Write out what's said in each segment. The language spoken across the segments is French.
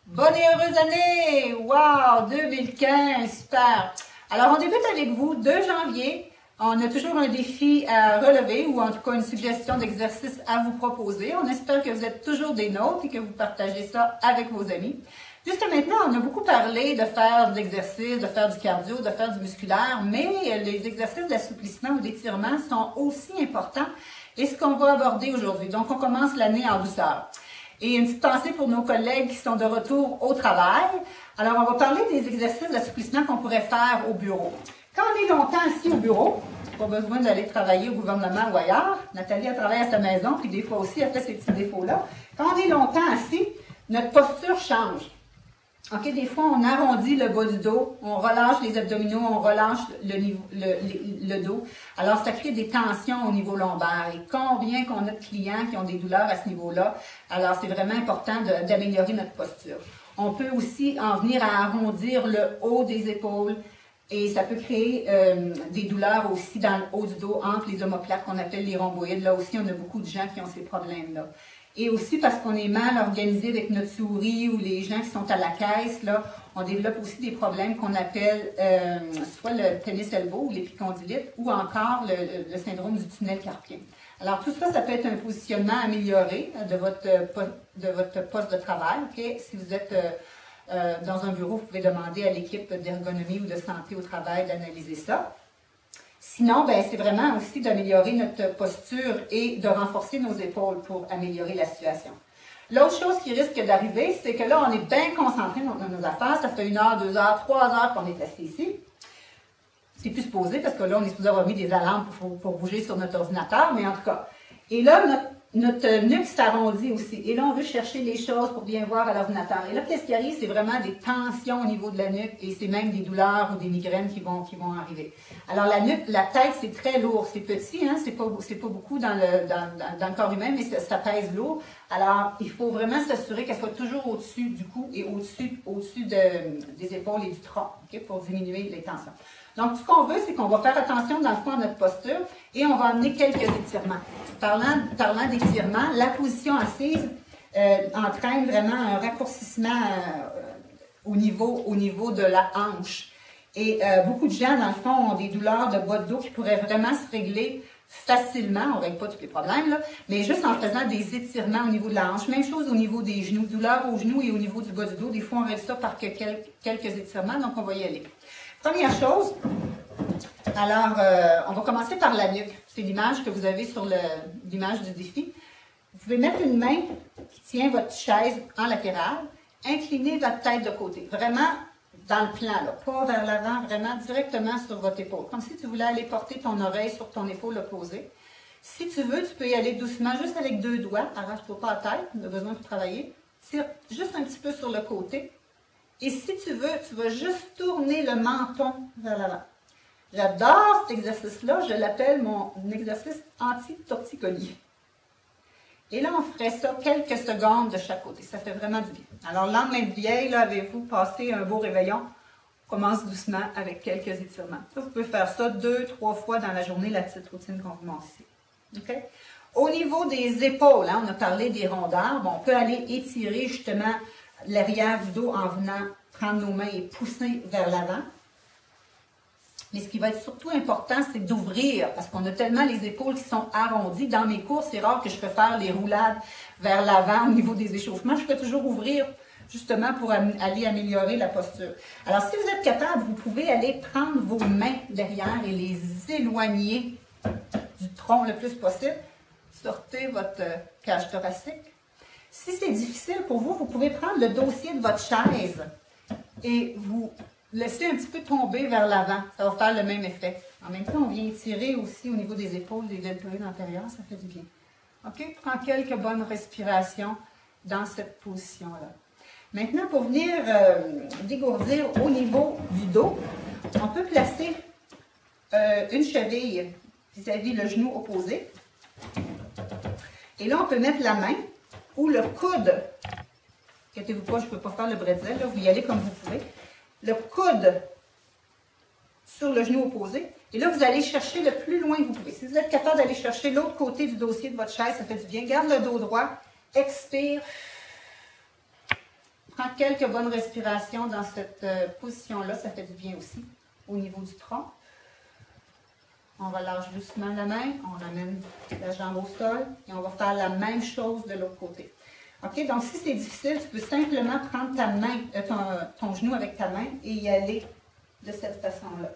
Bonne et heureuse année! Wow! 2015, super! Alors, on débute avec vous 2 janvier. On a toujours un défi à relever ou en tout cas une suggestion d'exercice à vous proposer. On espère que vous êtes toujours des nôtres et que vous partagez ça avec vos amis. Jusqu'à maintenant, on a beaucoup parlé de faire de l'exercice, de faire du cardio, de faire du musculaire, mais les exercices d'assouplissement ou d'étirement sont aussi importants et ce qu'on va aborder aujourd'hui. Donc, on commence l'année en douceur. Et une petite pensée pour nos collègues qui sont de retour au travail. Alors, on va parler des exercices d'assouplissement qu'on pourrait faire au bureau. Quand on est longtemps assis au bureau, pas besoin d'aller travailler au gouvernement ou ailleurs. Nathalie, elle travaille à sa maison, puis des fois aussi, elle fait ces petits défauts-là. Quand on est longtemps assis, notre posture change. OK, des fois, on arrondit le bas du dos, on relâche les abdominaux, on relâche le dos. Alors, ça crée des tensions au niveau lombaire. Et combien qu'on a de clients qui ont des douleurs à ce niveau-là, alors c'est vraiment important d'améliorer notre posture. On peut aussi en venir à arrondir le haut des épaules et ça peut créer des douleurs aussi dans le haut du dos, entre les omoplates qu'on appelle les rhomboïdes. Là aussi, on a beaucoup de gens qui ont ces problèmes-là. Et aussi parce qu'on est mal organisé avec notre souris ou les gens qui sont à la caisse, là, on développe aussi des problèmes qu'on appelle soit le tennis elbow ou l'épicondylite ou encore le syndrome du tunnel carpien. Alors tout ça, ça peut être un positionnement amélioré de votre poste de travail. Okay? Si vous êtes dans un bureau, vous pouvez demander à l'équipe d'ergonomie ou de santé au travail d'analyser ça. Sinon, ben, c'est vraiment aussi d'améliorer notre posture et de renforcer nos épaules pour améliorer la situation. L'autre chose qui risque d'arriver, c'est que là, on est bien concentré dans nos affaires. Ça fait 1 heure, 2 heures, 3 heures qu'on est assis ici. C'est plus supposé parce que là, on est supposé avoir mis des alarmes pour bouger sur notre ordinateur, mais en tout cas. Et là, notre nuque s'arrondit aussi. Et là, on veut chercher les choses pour bien voir à l'ordinateur. Et là, qu'est-ce qui arrive? C'est vraiment des tensions au niveau de la nuque et c'est même des douleurs ou des migraines qui vont arriver. Alors, la nuque, la tête, c'est très lourd. C'est petit, hein? C'est pas beaucoup dans le corps humain, mais ça pèse lourd. Alors, il faut vraiment s'assurer qu'elle soit toujours au-dessus du cou et au-dessus des épaules et du tronc, okay? Pour diminuer les tensions. Donc, ce qu'on veut, c'est qu'on va faire attention dans le fond à notre posture et on va amener quelques étirements. Parlant d'étirement, la position assise entraîne vraiment un raccourcissement au niveau de la hanche. Et beaucoup de gens, dans le fond, ont des douleurs de bas de dos qui pourraient vraiment se régler facilement. On ne règle pas tous les problèmes, là, mais juste en faisant des étirements au niveau de la hanche. Même chose au niveau des genoux. Douleurs aux genoux et au niveau du bas du dos. Des fois, on règle ça par quelques étirements, donc on va y aller. Première chose, alors, on va commencer par la nuque. C'est l'image que vous avez sur l'image du défi. Vous pouvez mettre une main qui tient votre chaise en latéral, incliner votre tête de côté, vraiment dans le plan, là, pas vers l'avant, vraiment directement sur votre épaule, comme si tu voulais aller porter ton oreille sur ton épaule opposée. Si tu veux, tu peux y aller doucement, juste avec 2 doigts, arrache-toi pas la tête, on a besoin de travailler, tire juste un petit peu sur le côté. Et si tu veux, tu vas juste tourner le menton vers l'avant. J'adore cet exercice-là, je l'appelle mon exercice anti-torticolis. Et là, on ferait ça quelques secondes de chaque côté. Ça fait vraiment du bien. Alors, l'angle vieille, là, avez-vous passé un beau réveillon? On commence doucement avec quelques étirements. Ça, vous pouvez faire ça 2-3 fois dans la journée, la petite routine qu'on vous montre ici. Okay? Au niveau des épaules, hein, on a parlé des rondeurs. Bon, on peut aller étirer justement l'arrière du dos en venant prendre nos mains et pousser vers l'avant. Mais ce qui va être surtout important, c'est d'ouvrir, parce qu'on a tellement les épaules qui sont arrondies. Dans mes cours, c'est rare que je peux faire les roulades vers l'avant au niveau des échauffements. Je peux toujours ouvrir, justement, pour aller améliorer la posture. Alors, si vous êtes capable, vous pouvez aller prendre vos mains derrière et les éloigner du tronc le plus possible. Sortez votre cage thoracique. Si c'est difficile pour vous, vous pouvez prendre le dossier de votre chaise et vous laisser un petit peu tomber vers l'avant. Ça va faire le même effet. En même temps, on vient étirer aussi au niveau des épaules, des deltoïdes antérieurs. Ça fait du bien. OK? Prends quelques bonnes respirations dans cette position-là. Maintenant, pour venir dégourdir au niveau du dos, on peut placer une cheville vis-à-vis le genou opposé. Et là, on peut mettre la main ou le coude. Inquiétez-vous pas, je ne peux pas faire le bretzel, là, vous y allez comme vous pouvez. Le coude sur le genou opposé. Et là, vous allez chercher le plus loin que vous pouvez. Si vous êtes capable d'aller chercher l'autre côté du dossier de votre chaise, ça fait du bien. Garde le dos droit. Expire. prend quelques bonnes respirations dans cette position-là. Ça fait du bien aussi au niveau du tronc. On relâche doucement la main. On amène la jambe au sol. Et on va faire la même chose de l'autre côté. OK? Donc, si c'est difficile, tu peux simplement prendre ta main, ton genou avec ta main et y aller de cette façon-là.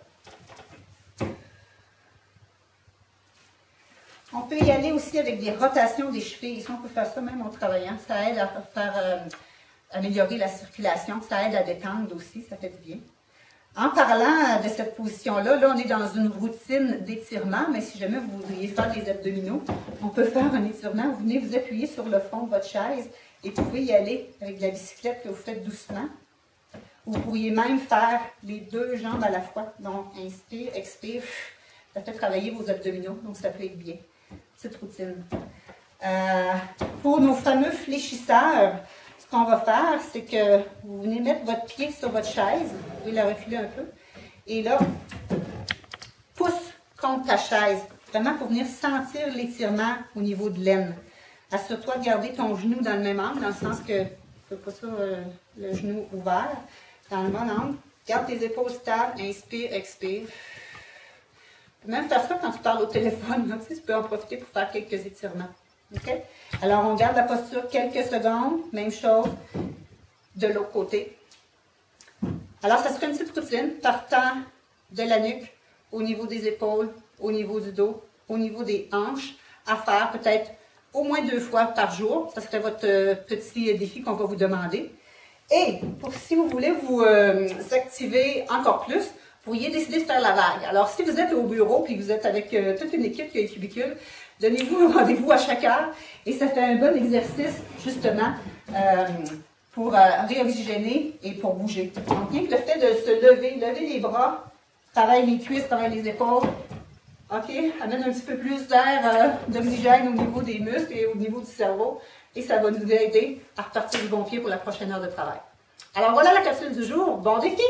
On peut y aller aussi avec des rotations des chevilles. Si on peut faire ça même en travaillant, ça aide à faire améliorer la circulation, ça aide à détendre aussi, ça fait du bien. En parlant de cette position-là, là on est dans une routine d'étirement, mais si jamais vous voudriez faire des abdominaux, on peut faire un étirement. Vous venez vous appuyer sur le fond de votre chaise et vous pouvez y aller avec de la bicyclette que vous faites doucement. Vous pourriez même faire les deux jambes à la fois. Donc, inspire, expire, ça fait travailler vos abdominaux, donc ça peut être bien. Petite routine. Pour nos fameux fléchisseurs, ce qu'on va faire, c'est que vous venez mettre votre pied sur votre chaise, vous pouvez la reculer un peu, et là, pousse contre ta chaise, vraiment pour venir sentir l'étirement au niveau de l'aine. Assure-toi de garder ton genou dans le même angle, dans le sens que tu ne fais pas ça le genou ouvert, dans le bon angle. Garde tes épaules stables, inspire, expire. Tu peux même faire ça quand tu parles au téléphone, là, tu peux en profiter pour faire quelques étirements. Okay? Alors, on garde la posture quelques secondes, même chose de l'autre côté. Alors, ça serait une petite routine partant de la nuque, au niveau des épaules, au niveau du dos, au niveau des hanches, à faire peut-être au moins 2 fois par jour. Ça serait votre petit défi qu'on va vous demander. Et si vous voulez vous activer encore plus, vous pourriez décider de faire la vague. Alors, si vous êtes au bureau et que vous êtes avec toute une équipe qui a un cubicule, donnez-vous un rendez-vous à chaque heure et ça fait un bon exercice, justement, pour réoxygéner et pour bouger. Donc, rien que le fait de se lever les bras, travaille les cuisses, travaille les épaules. OK? Amène un petit peu plus d'air, d'oxygène au niveau des muscles et au niveau du cerveau. Et ça va nous aider à repartir du bon pied pour la prochaine heure de travail. Alors, voilà la capsule du jour. Bon défi!